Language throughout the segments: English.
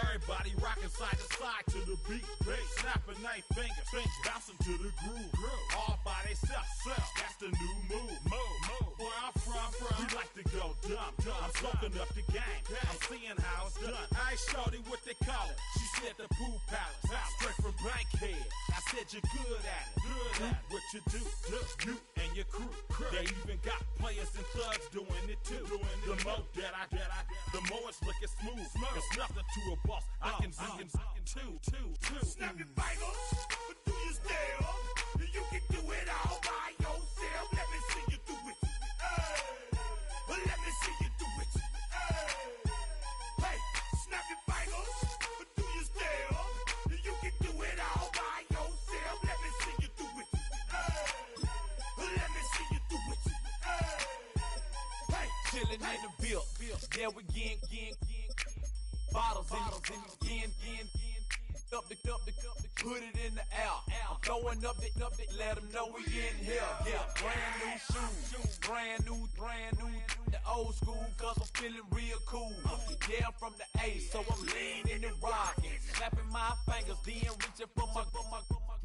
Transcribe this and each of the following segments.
Everybody rocking side to side to the beat. Snapping their fingers, bouncing to the groove. All by themselves, that's the new move. Where I'm from, we like to go dumb. I'm soaking up the game. I'm seeing how it's done. I shorty what they call it. She said the pool palace. Straight from Bankhead. I said you're good at it. What you do, you and your crew. They even got players and thugs doing it too. The more that I the more it's looking smooth. It's nothing to a boss. I can see him too. Snap your fingers, but do you still? You can do it all by yourself. Let me see you do it. Let me see you do it. Hey, snap your fingers, but do you still? You can do it all by yourself. Let me see you do it. Let me see you do it. Hey, chillin' in the build. Yeah, we getting bottles in up the put it in the air. I'm throwing up the let them know we in here. Yeah, brand new shoes, brand new, the old school, cause I'm feeling real cool. Yeah, I'm from the A, so I'm leaning and rocking, snapping my fingers, then reaching for my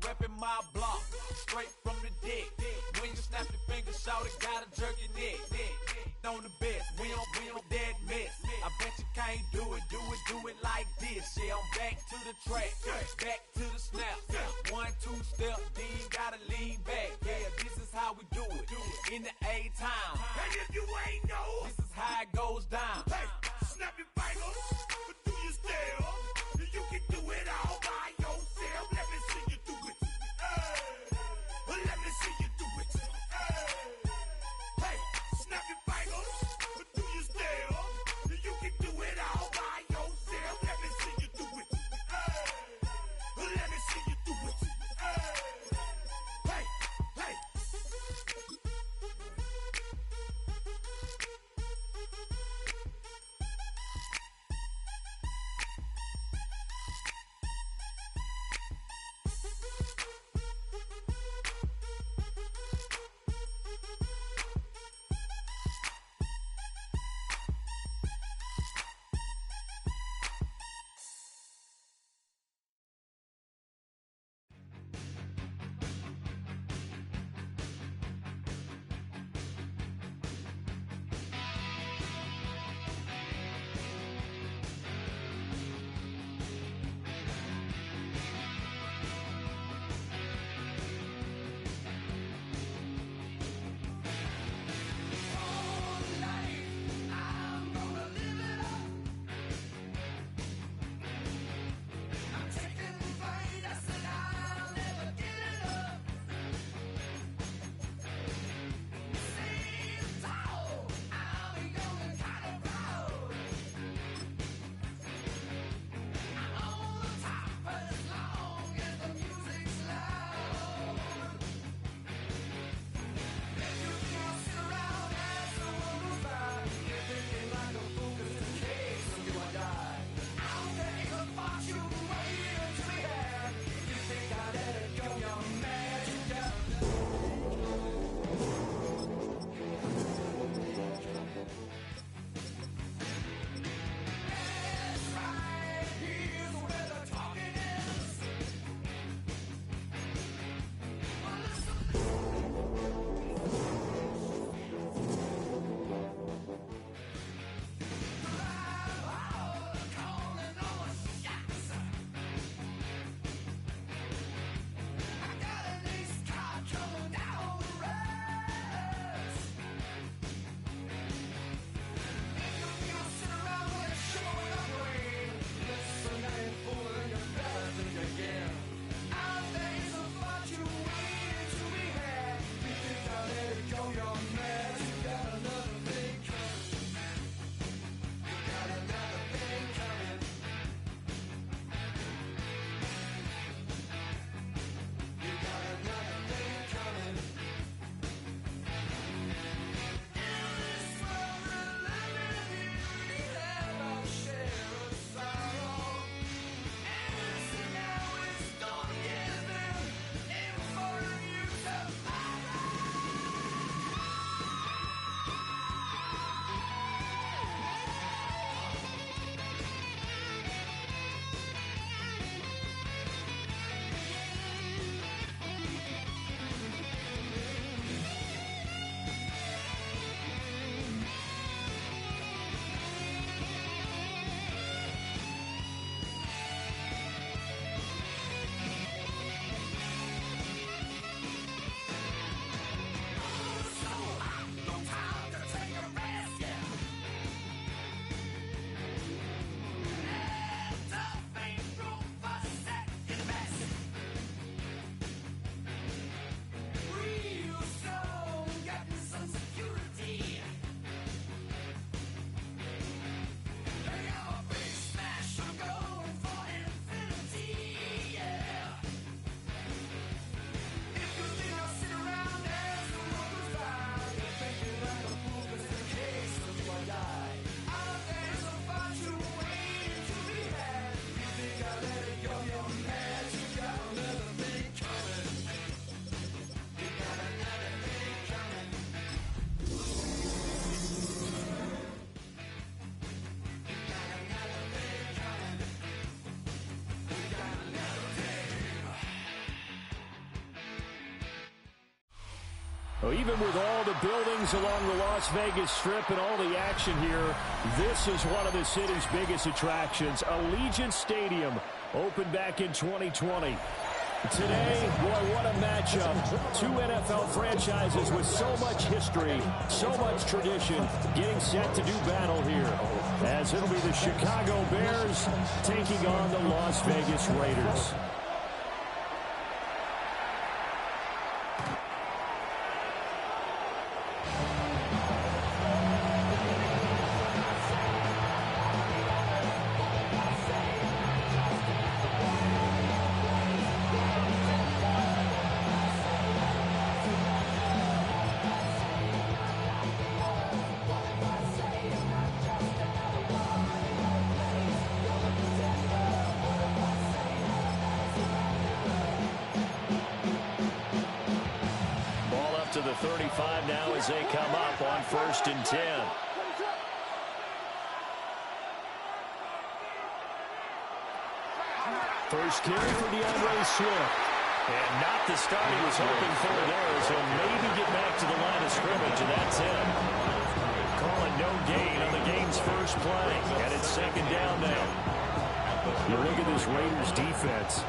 repping my block, straight from the deck. When you snap your fingers, shout it, gotta jerk your neck. On the best, we don't that mess. I bet you can't do it like this. Yeah, I'm back to the track, back to the snap. 1, 2 step, then you gotta lean back. Yeah, this is how we do it in the A-Town. And if you ain't know, this is how it goes down. Hey, snap your fingers, but do you still? You can do it all by yourself. Let me see you do it. Let me see you do it. Hey, snap your fingers, but do you still? You can do it all by yourself. Let me see you do it. Let me see you do it. Hey, hey. Well, even with all the buildings along the Las Vegas Strip and all the action here, this is one of the city's biggest attractions. Allegiant Stadium opened back in 2020. Today, boy, what a matchup. Two NFL franchises with so much history, so much tradition, getting set to do battle here. As it'll be the Chicago Bears taking on the Las Vegas Raiders. To the 35 now as they come up on 1st and 10. First carry for DeAndre Swift. And not the start he was hoping for there, as he'll maybe get back to the line of scrimmage, and that's it. Calling no gain on the game's first play, and it's 2nd down now. You look at this Raiders defense.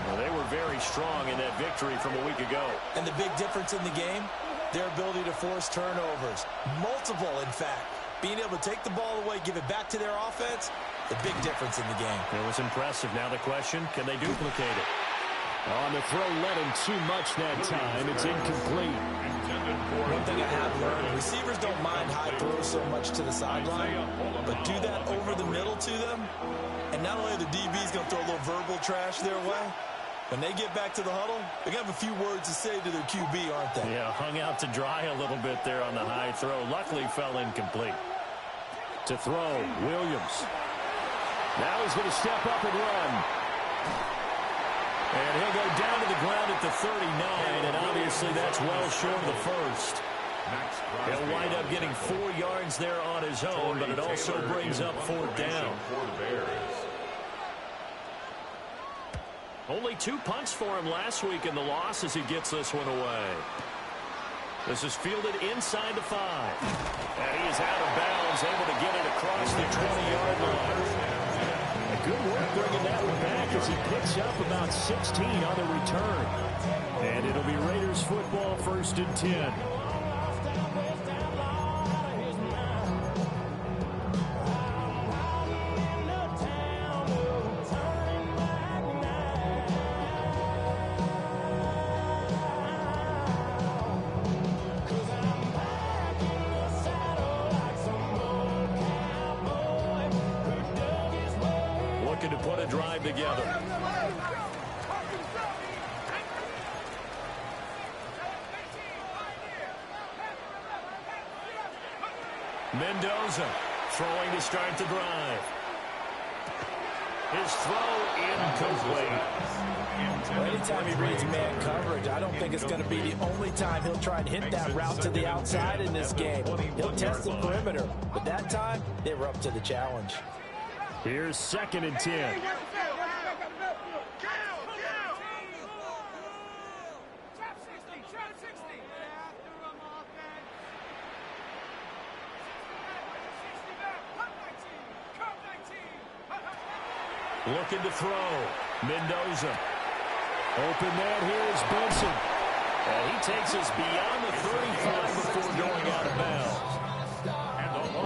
Well, they were very strong in that victory from a week ago. And the big difference in the game, their ability to force turnovers. Multiple, in fact. Being able to take the ball away, give it back to their offense, the big difference in the game. It was impressive. Now the question, can they duplicate it? On the throw, led him too much that time. It's incomplete. One thing I have learned, receivers don't mind high throws so much to the sideline, but do that over the middle to them, and not only are the DBs going to throw a little verbal trash their way, when they get back to the huddle, they're going to have a few words to say to their QB, aren't they? Yeah, hung out to dry a little bit there on the high throw. Luckily, fell incomplete. To throw, Williams. Now he's going to step up and run. And he'll go down to the ground at the 39, and obviously that's well short of the first. He'll wind up getting 4 yards there on his own, but it also brings up 4th down. Only 2 punts for him last week in the loss as he gets this one away. This is fielded inside the 5. And he is out of bounds, able to get it across the 20-yard line. Good work bringing that one back as he picks up about 16 on the return. And it'll be Raiders football, 1st and 10. Looking to put a drive together. Mendoza throwing to start the drive. His throw incomplete. Well, anytime he reads man coverage, I don't think it's going to be the only time he'll try and hit that route to the outside in this game. He'll test the perimeter, but that time they were up to the challenge. Here's 2nd and 10. Looking to throw. Mendoza. Open man here is Benson. And he takes us beyond the 35 before going out of bounds.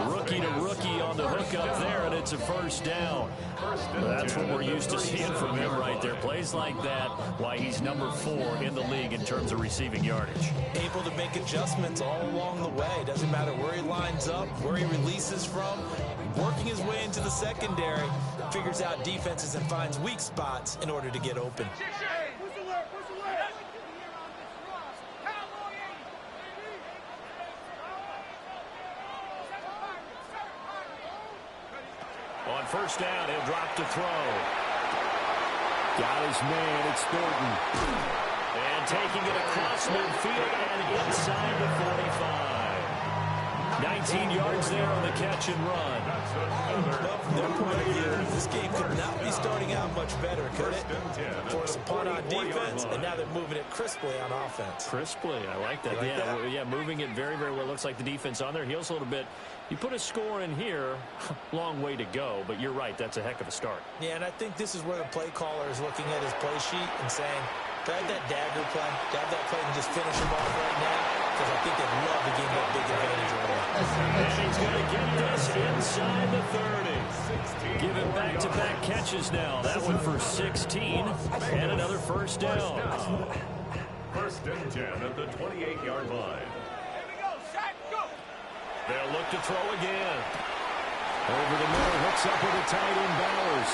Rookie to rookie on the hook up there, and it's a 1st down. That's what we're used to seeing from him right there. Plays like that, why he's number 4 in the league in terms of receiving yardage. Able to make adjustments all along the way. Doesn't matter where he lines up, where he releases from. Working his way into the secondary, figures out defenses and finds weak spots in order to get open. On 1st down, he'll drop to throw. Got his man, it's Thornton. And taking it across midfield and inside the 45. 19 yards there on the catch and run. From their point of view, this game could not be starting out much better, could it? Force a punt on defense, and now they're moving it crisply on offense. Crisply, I like that. Yeah, moving it very, very well. Looks like the defense on their heels a little bit. You put a score in here, long way to go, but you're right, that's a heck of a start. Yeah, and I think this is where the play caller is looking at his play sheet and saying, grab that dagger play, grab that play and just finish him off right now, because I think they'd love to gain that big advantage early. And he's going to get this inside the 30. Giving back-to-back catches now. That one for 16, and another first down. First and 10 at the 28-yard line. They'll look to throw again. Over the middle, hooks up with a tight end, Bowers.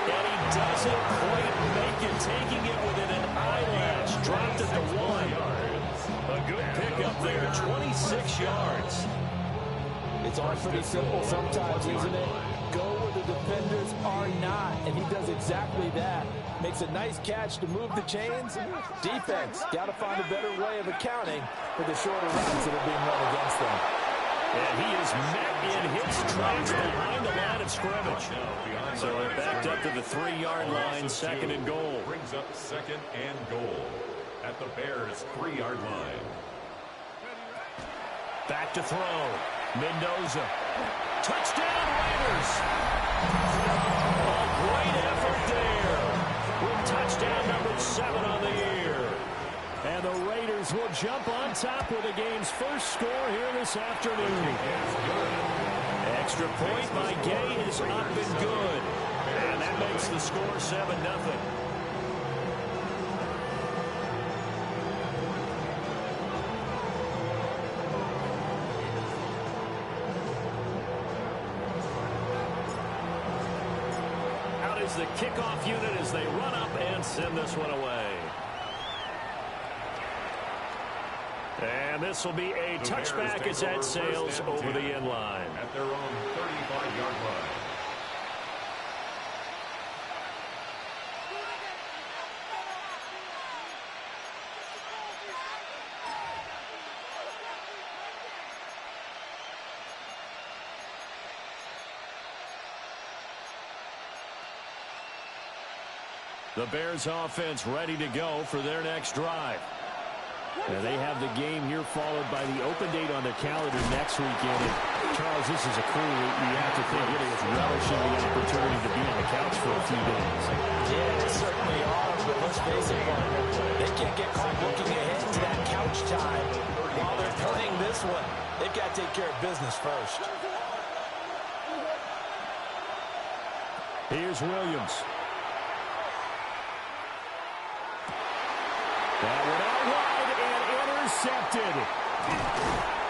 And he doesn't quite make it, taking it within an eyelash. Dropped at the 1. A good pickup there, 26 yards. It's all pretty simple sometimes, isn't it? Go where the defenders are not, and he does exactly that. Makes a nice catch to move the chains. Defense, got to find a better way of accounting for the shorter runs that are being run against them. And he is met in his tracks behind the line of scrimmage. So it backed up to the 3-yard line, second and goal. Brings up second and goal at the Bears' 3-yard line. Back to throw. Mendoza. Touchdown, Raiders. A great effort there. With touchdown number 7 on the year. And the Raiders will jump on top with the game's first score here this afternoon. Extra point by Gay is up and good. And that makes the score 7-0. Out is the kickoff unit as they run up and send this one away. And this will be a touchback as that sails over the end line. At their own 35-yard line. The Bears offense ready to go for their next drive. And they have the game here followed by the open date on their calendar next weekend. And Charles, this is a crew you have to think really is relishing the opportunity to be on the couch for a few days. Yeah, they certainly are, but let's face it, partner, they can't get caught looking ahead to that couch time while they're playing this one. They've got to take care of business first. Here's Williams. That one out wide and intercepted.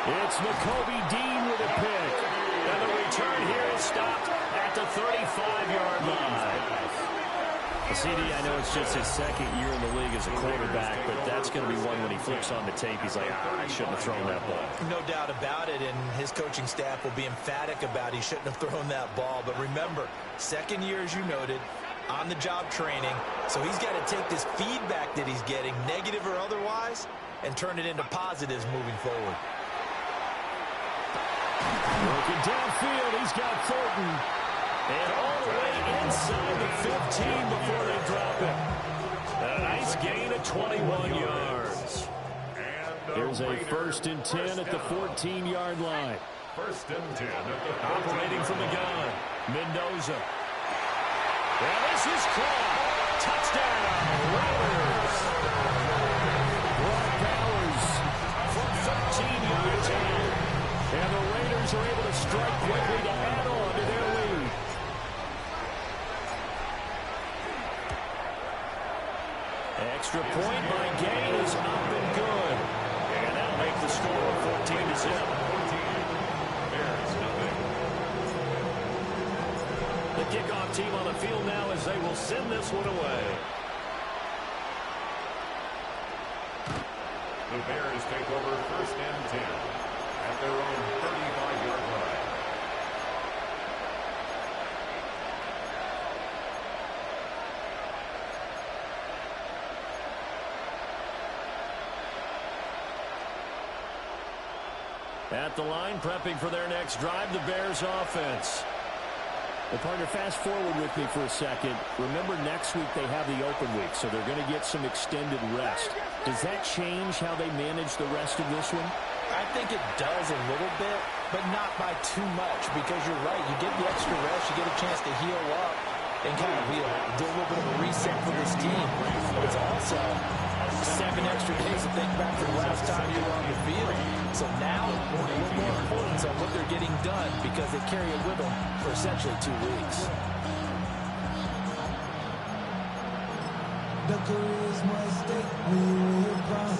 It's Nakobe Dean with a pick. And the return here is stopped at the 35-yard line. CD, I know it's just his second year in the league as a quarterback, but that's going to be one when he flips on the tape. He's like, I shouldn't have thrown that ball. No doubt about it, and his coaching staff will be emphatic about he shouldn't have thrown that ball. But remember, second year, as you noted, on-the-job training, so he's got to take this feedback that he's getting, negative or otherwise, and turn it into positives moving forward. Working downfield, he's got Thornton. And all the way inside the 15 before they drop it. A nice gain of 21 yards. Here's a 1st and 10 at the 14-yard line. 1st and 10 at the operating from the gun. Mendoza. And this is caught. Touchdown, Raiders. Brock Bowers from 13 yards out. And the Raiders are able to strike quickly to add on to their lead. Extra point by Gain is up and good. And that'll make the score 14-0. The kickoff team on the field now as they will send this one away. The Bears take over 1st and 10 at their own 35-yard line. At the line, prepping for their next drive, the Bears offense. Well, partner, fast forward with me for a second. Remember, next week they have the open week, so they're going to get some extended rest. Does that change how they manage the rest of this one? I think it does a little bit, but not by too much, because you're right. You get the extra rest. You get a chance to heal up and kind of do a little bit of a reset for this team. But it's also 7 extra days to think back to the last time you were on the field. So now, a little more importance on what they're getting done because they carry it with them for essentially 2 weeks. The career's my stake when you were proud.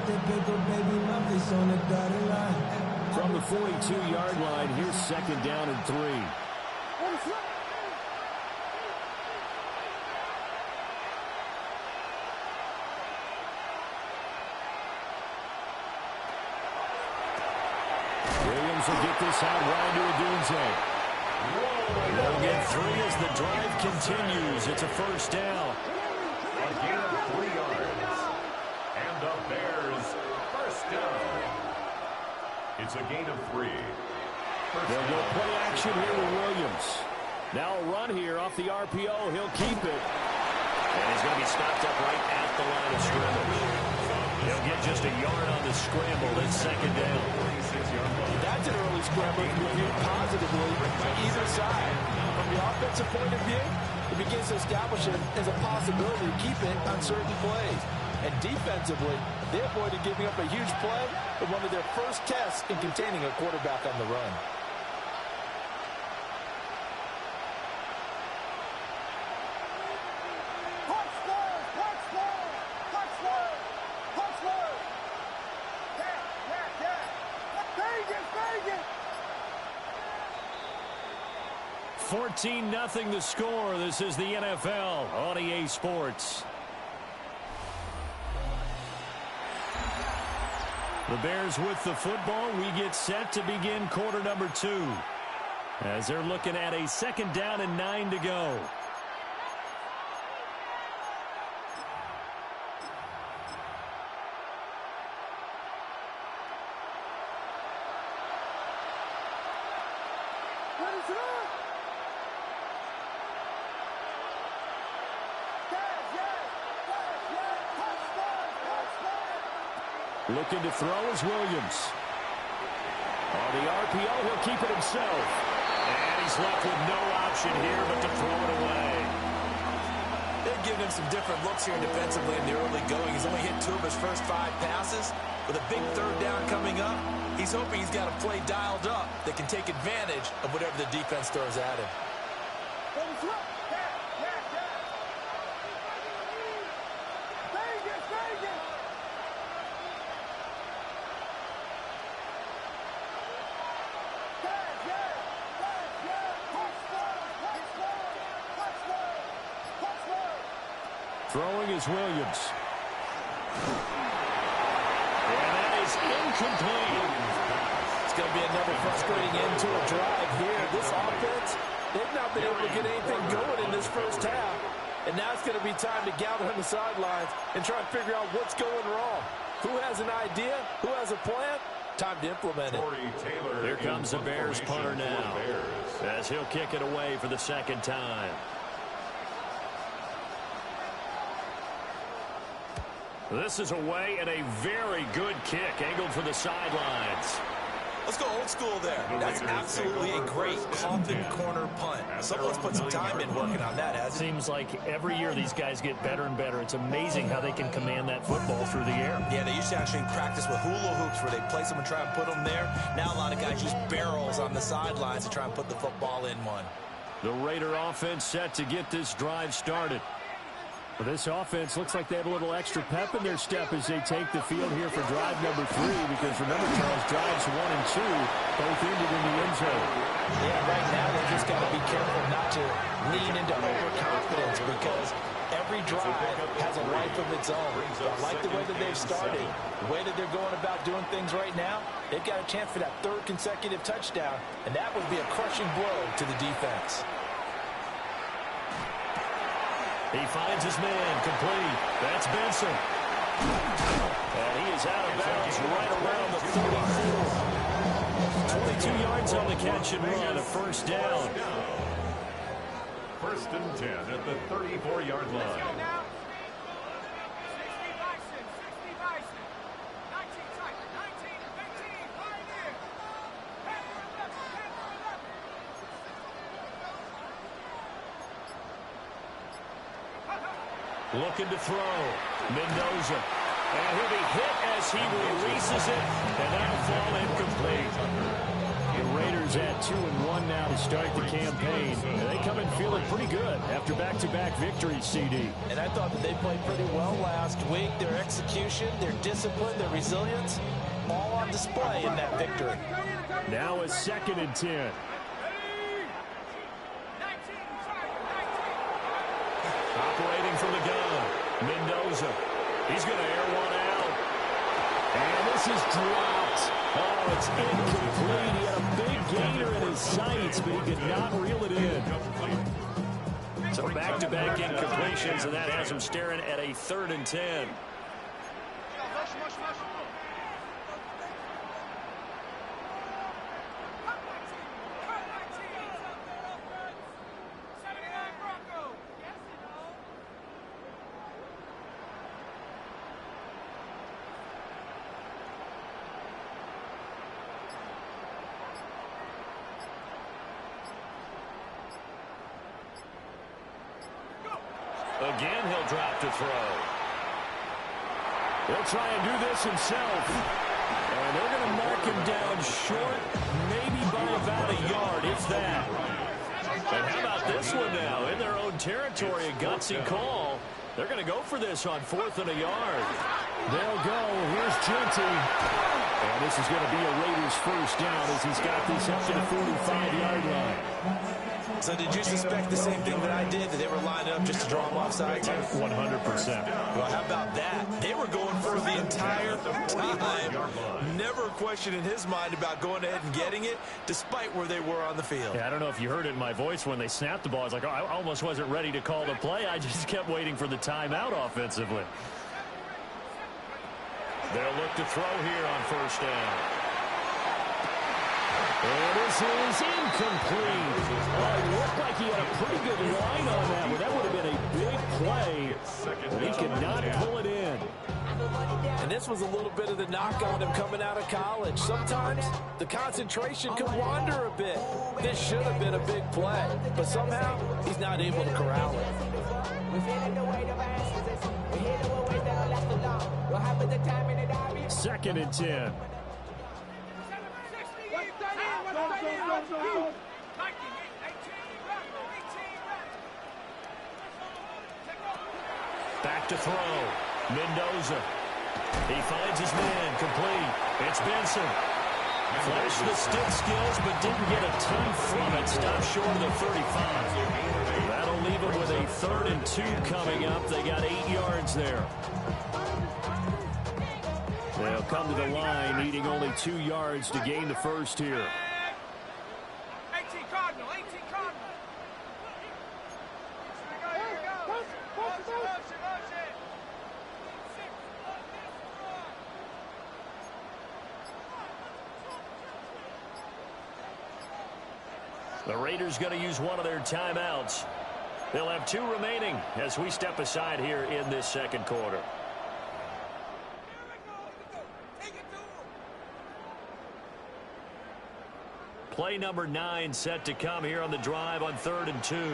The paper, baby, my face on the dotted line. From the 42-yard line, here's 2nd down and 3. Williams will get this out right to Odunze. They'll get 3 as the drive continues. It's a 1st down. A gain of 3 yards. And the Bears, 1st down. It's a gain of 3. They'll go play action here with Williams. Now a run here off the RPO. He'll keep it. And he's going to be stopped up right at the line of scrimmage. He'll get just a yard on the scramble. It's 2nd down. That's an early scramble viewed positively by either side. From the offensive point of view, it begins to establish it as a possibility to keep it on certain plays. And defensively, they avoided giving up a huge play in one of their first tests in containing a quarterback on the run. Vegas! 14-0 the score. This is the NFL on EA Sports. The Bears with the football. We get set to begin quarter number 2. As they're looking at a 2nd down and 9 to go. Looking to throw is Williams. On the RPO, he'll keep it himself. And he's left with no option here but to throw it away. They've given him some different looks here defensively in the early going. He's only hit 2 of his first 5 passes. With a big 3rd down coming up, he's hoping he's got a play dialed up that can take advantage of whatever the defense throws at him. Throwing is Williams. And that is incomplete. It's going to be another frustrating end to a drive here. This offense, they've not been able to get anything going in this first half. And now it's going to be time to gather on the sidelines and try and figure out what's going wrong. Who has an idea? Who has a plan? Time to implement it. Here comes the Bears punter now, as he'll kick it away for the 2nd time. This is away and a very good kick, angled for the sidelines. Let's go old school there. That's absolutely a great coffin corner punt. Someone's put some time in working on that, hasn't it? Seems like every year these guys get better and better. It's amazing how they can command that football through the air. Yeah, they used to actually practice with hula hoops where they place them and try and put them there. Now a lot of guys use barrels on the sidelines to try and put the football in one. The Raider offense set to get this drive started. Well, this offense looks like they have a little extra pep in their step as they take the field here for drive number 3, because remember, Charles, drives 1 and 2 both ended in the end zone. Yeah, right now they just got to be careful not to lean into overconfidence, because every drive has a life of its own. I like the way that they've started, the way that they're going about doing things right now. They've got a chance for that 3rd consecutive touchdown, and that would be a crushing blow to the defense. He finds his man, complete. That's Benson. And he is out of bounds right around the 44. 22 yards on the catch and run, a 1st down. First and 10 at the 34-yard line. Looking to throw. Mendoza. And he'll be hit as he releases it. And that'll fall incomplete. The Raiders at 2-1 now to start the campaign. And they come in feeling pretty good after back-to-back victories, CD. And I thought that they played pretty well last week. Their execution, their discipline, their resilience, all on display in that victory. Now a 2nd and 10. Operating from the gun, Mendoza. He's going to air one out. And this is dropped. Oh, it's incomplete. He had a big gainer in his sights, but he could not reel it in. So back-to-back incompletions, and that has him staring at a 3rd and 10. Again, he'll drop to throw. He'll try and do this himself. And they're going to mark him down short, maybe by about a yard, if that. And how about this one now? In their own territory, a gutsy call. They're going to go for this on 4th and a yard. They'll go. Here's Genty. And this is going to be a Raiders first down as he's got this up to the 45-yard line. So did you suspect the same thing that I did, that they were lined up just to draw him offside? 100%. Well, how about that? They were going for the entire time. Never a question in his mind about going ahead and getting it, despite where they were on the field. Yeah, I don't know if you heard it in my voice when they snapped the ball. I was like, oh, I almost wasn't ready to call the play. I just kept waiting for the timeout offensively. They'll look to throw here on 1st down. And this is incomplete. Oh, it looked like he had a pretty good line on that one. That would have been a big play. But he could not pull it in. And this was a little bit of the knock on him coming out of college. Sometimes the concentration could wander a bit. This should have been a big play. But somehow, he's not able to corral it. 2nd and 10. Back to throw. Mendoza. He finds his man. Complete. It's Benson. Flashed the stick skills, but didn't get a ton from it. Stopped short of the 35. That'll leave him with a 3rd and 2 coming up. They got 8 yards there. They'll come to the line, needing only 2 yards to gain the first here. 18 Cardinal, 18 Cardinal. The Raiders going to use one of their timeouts. They'll have 2 remaining as we step aside here in this 2nd quarter. Play number 9 set to come here on the drive on 3rd and 2. And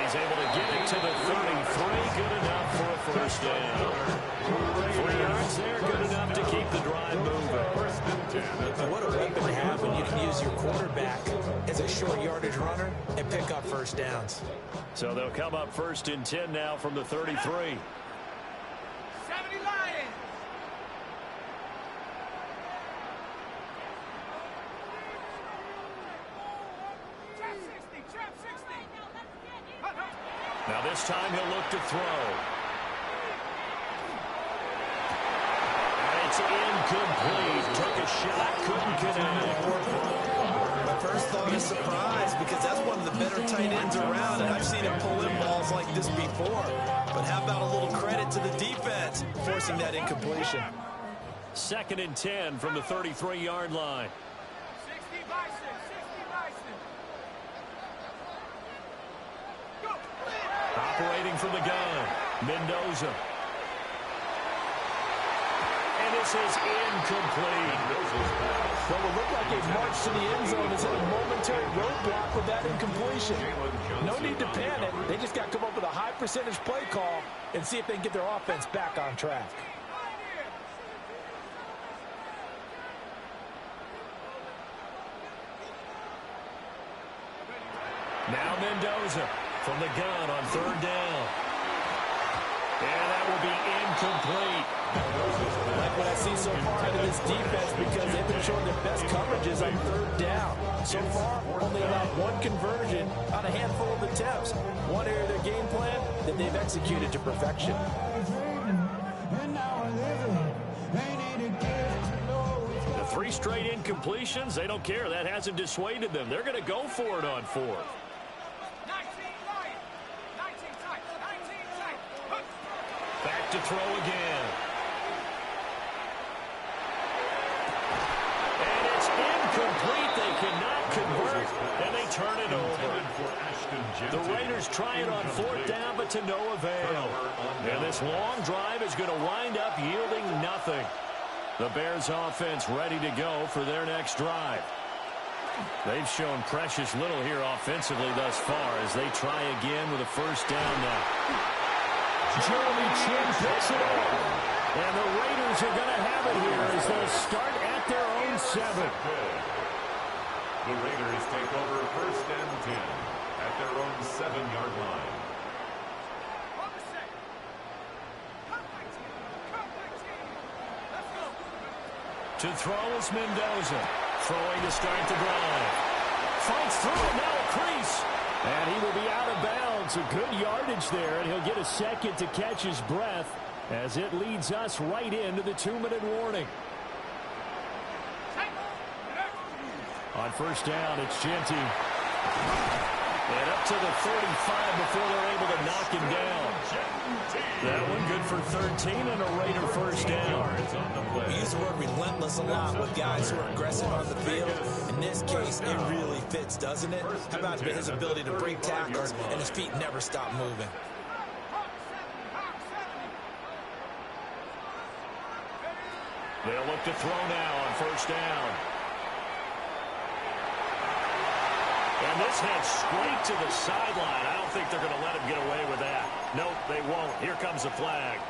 he's able to get it to the 33. Good enough for a first down. 3 yards there, good enough to keep the drive moving. And what a weapon to have when you can use your quarterback as a short yardage runner and pick up first downs. So they'll come up 1st and 10 now from the 33. 70 Lions. Trap 60. Now this time he'll look to throw. And it's incomplete. Took a shot, couldn't connect. My first thought is surprise, because that's one of the better tight ends around, and I've seen him pull in balls like this before. But how about a little credit to the defense forcing that incompletion? 2nd and 10 from the 33-yard line. 60 Bison, 60 Bison. Go. Operating from the gun, Mendoza. And this is incomplete. What will look like a march to the end zone is a momentary roadblock with that incompletion. No need to panic. They just got to come up with a high percentage play call and see if they can get their offense back on track. Now Mendoza from the gun on 3rd down. And that will be incomplete. Like what I see so far out of this defense because they've been showing their best coverages on 3rd down. So far, only allowed 1 conversion on a handful of attempts. One area of their game plan that they've executed to perfection. The 3 straight incompletions, they don't care. That hasn't dissuaded them. They're going to go for it on 4th. Back to throw again. And it's incomplete. They cannot convert, and they turn it over. The Raiders try it on 4th down, but to no avail. And this long drive is going to wind up yielding nothing. The Bears offense ready to go for their next drive. They've shown precious little here offensively thus far as they try again with a 1st down now. Jeremy Chin picks it up. And the Raiders are going to have it here as they start at their own 7. The Raiders take over 1st and 10 at their own 7-yard line. To throw is Mendoza. Throwing to start the drive. Fights through it, now a crease. And he will be out of bounds. A good yardage there, and he'll get a 2nd to catch his breath as it leads us right into the 2-minute warning. On 1st down, it's Genty. And up to the 35 before they're able to knock him down. That one good for 13 and a Raider 1st down. We use the word relentless a lot with guys who are aggressive on the field. In this case, it really fits, doesn't it? How about his ability to break tackles and his feet never stop moving? They'll look to throw now on 1st down. And this heads straight to the sideline. I don't think they're going to let him get away with that. Nope, they won't. Here comes the flag.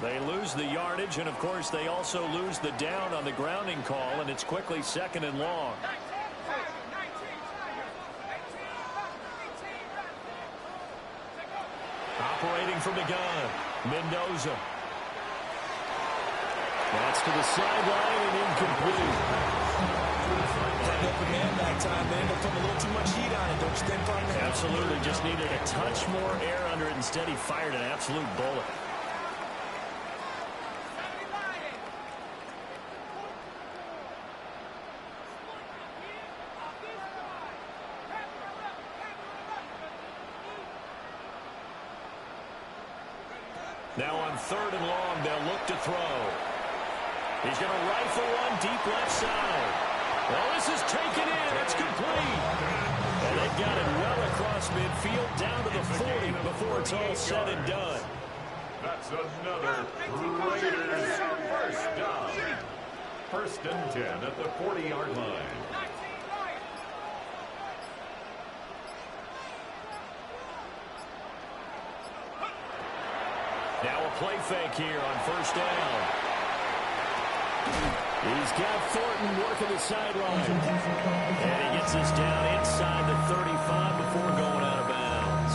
They lose the yardage, and, of course, they also lose the down on the grounding call, and it's quickly 2nd and long. Operating from the gun, Mendoza. That's to the sideline and incomplete. That open man that time, man, they'll put a little too much heat on it, don't you think, partner? Absolutely, just needed a touch more air under it. Instead, he fired an absolute bullet. Now on 3rd and long, they'll look to throw. He's going to rifle one deep left side. Well, this is taken in. It's complete. And they've got it well across midfield down to the 40 before it's all said and done. That's another Raiders 1st down. 1st and 10 at the 40-yard line. Now a play fake here on 1st down. He's got Thornton working the sideline. And he gets this down inside the 35 before going out of bounds.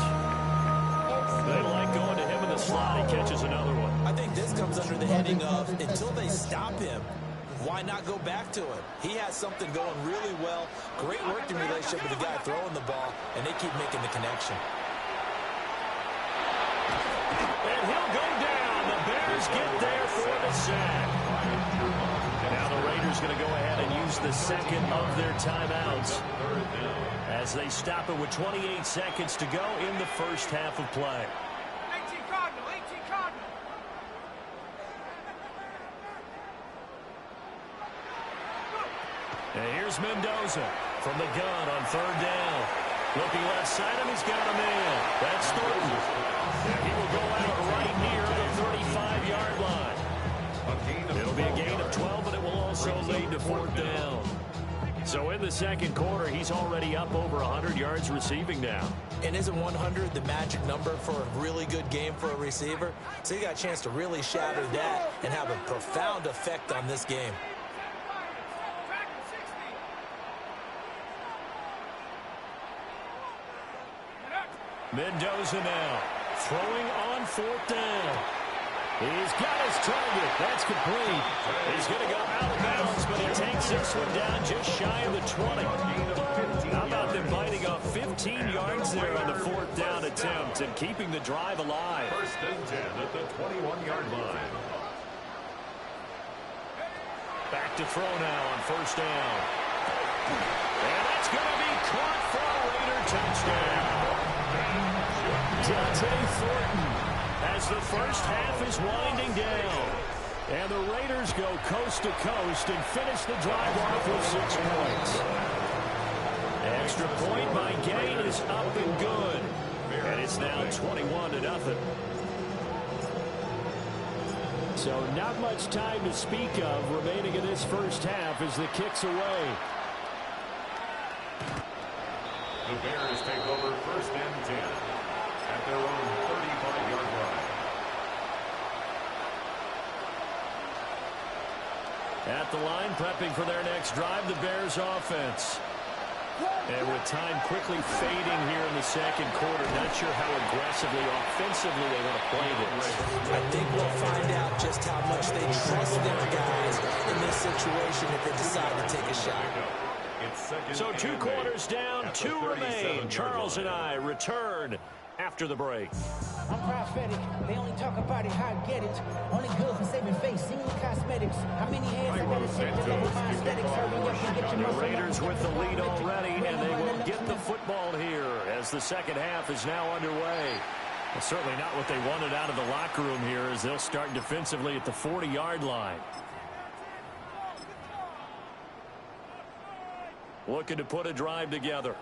They like going to him in the slot. He catches another one. I think this comes under the heading of until they stop him, why not go back to it? He has something going really well. Great working relationship with the guy throwing the ball, and they keep making the connection. And he'll go down. The Bears get there for the sack. Now the Raiders going to go ahead and use the 2nd of their timeouts as they stop it with 28 seconds to go in the 1st half of play. 18 Cardinal, 18 Cardinal. And here's Mendoza from the gun on third down. Looking left side, and he's got a man. That's Thornton. And he will go out right near the 35-yard line. It'll be a gain of 12, but it will also lead to fourth down. So in the second quarter, he's already up over 100 yards receiving now. And isn't 100 the magic number for a really good game for a receiver? So he got a chance to really shatter that and have a profound effect on this game. Mendoza now throwing on fourth down. He's got his target. That's complete. He's going to go out of bounds, but he takes this one down just shy of the 20. How about them biting off 15 yards there on the fourth down attempt and keeping the drive alive? First and 10 at the 21-yard line. Back to throw now on first down. And that's going to be caught for a Raider touchdown. Dante Thornton as the first half is winding down. And the Raiders go coast to coast and finish the drive off with 6 points. Extra point by Gain is up and good. And it's now 21-0. So not much time to speak of remaining in this first half as the kick's away. The Bears take over first and 10 at their own 35-yard line. At the line, prepping for their next drive, the Bears offense. And with time quickly fading here in the second quarter, not sure how aggressively, offensively they want to play this. I think we'll find out just how much they trust their guys in this situation if they decide to take a shot. So 2 quarters down, 2 remain. Charles and I return after the break. I'm prophetic. They only talk about it, how I get it. Only good for saving face, single cosmetics. How many hands I gotta take to level my aesthetics? Hurry up and get your The muscle. Raiders with the lead already, and they will get the football here as the second half is now underway. Well, certainly not what they wanted out of the locker room here as they'll start defensively at the 40-yard line. Looking to put a drive together.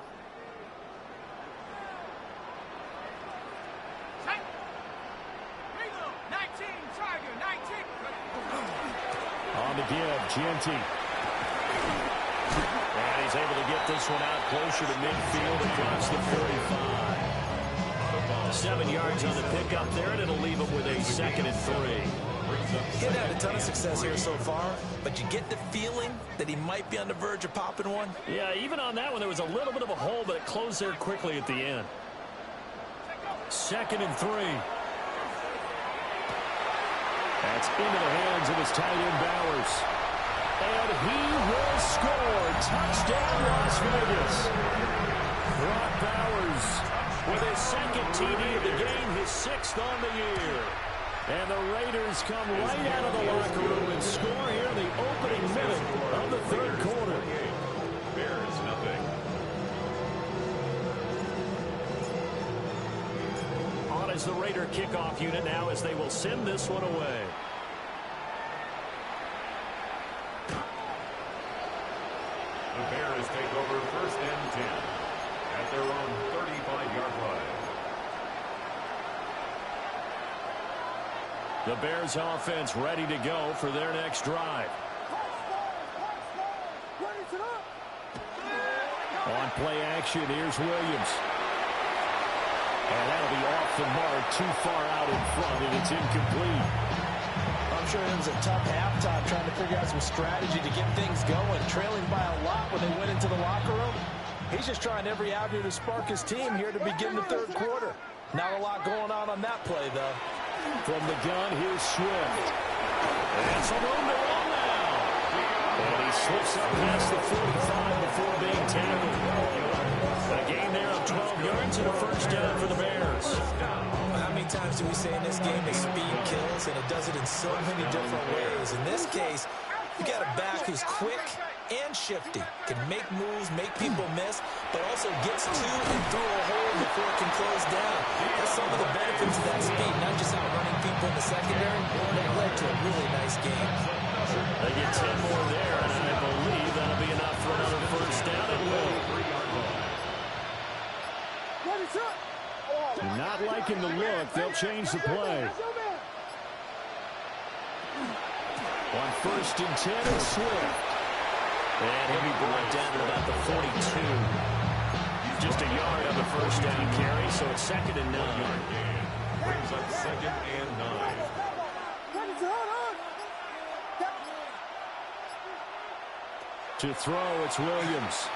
On the give, Genty. And he's able to get this one out closer to midfield across the 45. 7 yards on the pickup there, and it'll leave him with a 2nd and 3. He hasn't had a ton of success here so far, but you get the feeling that he might be on the verge of popping one. Yeah, even on that one, there was a little bit of a hole, but it closed there quickly at the end. 2nd and 3. That's into the hands of his tight end, Bowers. And he will score. Touchdown, Las Vegas. Brock Bowers with his 2nd TD of the game, his 6th on the year. And the Raiders come right out of the locker room and score here in the opening minute of the third quarter. Bears nothing. On is the Raider kickoff unit now as they will send this one away. The Bears take over first and 10 at their own 35-yard line. The Bears offense ready to go for their next drive. On play action, here's Williams. And that'll be off the mark, too far out in front, and it's incomplete. I'm sure it was a tough halftime trying to figure out some strategy to get things going. Trailing by a lot when they went into the locker room. He's just trying every avenue to spark his team here to begin the third quarter. Not a lot going on that play, though. From the gun, here's Swift. And some room to run now. And he slips up past the 45 before being tackled. A gain there of 12 yards and a first down for the Bears. How many times do we say in this game that speed kills, and it does it in so many different ways? In this case, you got a back who's quick and shifty, can make moves, make people miss, but also gets to and through a hole before it can close down. That's some of the benefits of that speed, not just outrunning people in the secondary. That led to a really nice game. They get 10 more there, and I believe that'll be enough for another first down. It will. Not liking the look. They'll change the play. On 1st and 10, it's Swift. And he'll be brought down at about the 42. Just a yard on the first down carry, so it's 2nd and 9. Brings up 2nd and 9. To throw, it's Williams.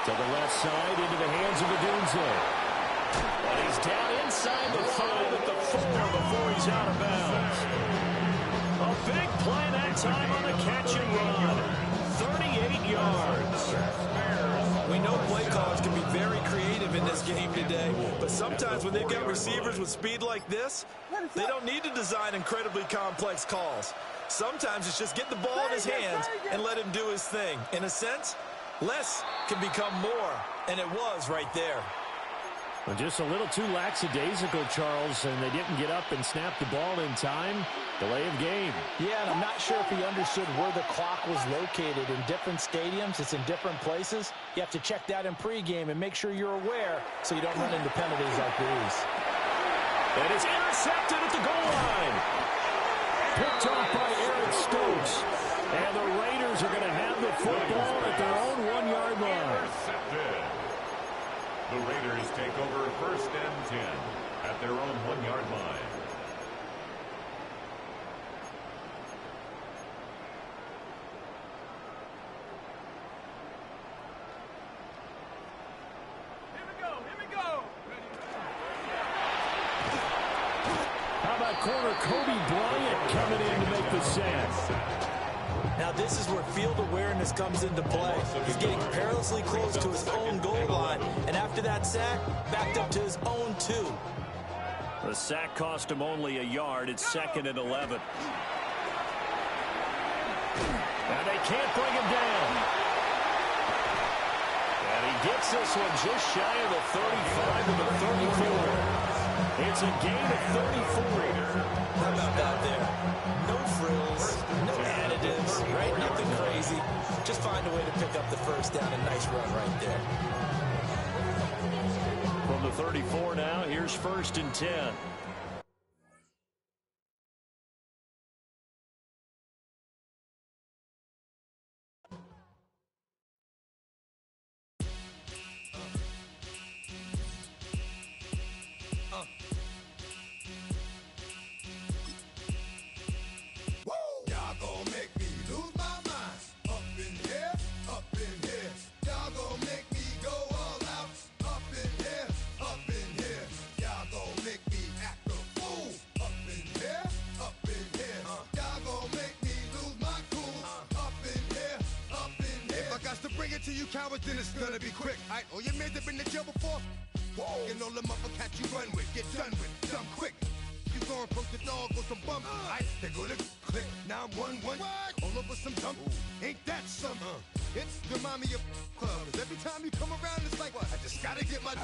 To the left side, into the hands of Odunze. And he's down inside the 5 at the 4 before he's out of bounds. A big play that time on the catch and run. 38 yards. We know play callers can be very creative in this game today, but sometimes when they've got receivers with speed like this, they don't need to design incredibly complex calls. Sometimes it's just get the ball in his hands and let him do his thing. In a sense, less can become more, and it was right there. Well, just a little too lackadaisical, Charles, and they didn't get up and snap the ball in time. Delay of game. Yeah, and I'm not sure if he understood where the clock was located. In different stadiums, it's in different places. You have to check that in pregame and make sure you're aware so you don't run into penalties like these. And it's intercepted at the goal line. Picked off by Eric Stokes. And the Raiders are going to have the football at their own 1-yard line. The Raiders take over 1st and 10 at their own 1-yard line. Here we go. How about corner Kobe Bryant coming in to make the sack? Now this is where field awareness comes into play. He's getting perilously close to his own goal line, and after that sack, backed up to his own 2. The sack cost him only a yard. It's 2nd and 11. And they can't bring him down. And he gets this one just shy of the 35 to the 34. It's a gain of 34. How about that there? No frills, no additives, right? Nothing crazy. Just find a way to pick up the first down. A nice run right there. From the 34 now, here's 1st and 10. To you cowards, then it's gonna be quick. Alright, all your mans have been to jail before. Whoa, and all the motherfuckers you run with, get done with, dumb quick. You gon' approach the dog with some bumps. Alright, they go to click 911. All over some dump. Ain't that something? It's the mommy of clubs. Every time you come around, it's like, what? I just gotta get my.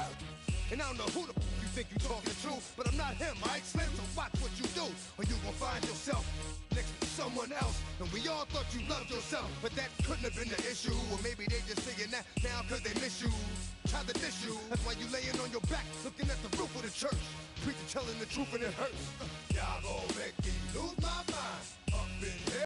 And I don't know who the you think you talking to, but I'm not him, alright, Slim? So watch what you do, or you gon' find yourself next to someone else. And we all thought you loved yourself, but that couldn't have been the issue. Or maybe they just saying that now cause they miss you. Try to diss you, that's why you laying on your back, looking at the roof of the church. Preacher telling the truth and it hurts. Y'all gon' make me lose my mind. Up in here.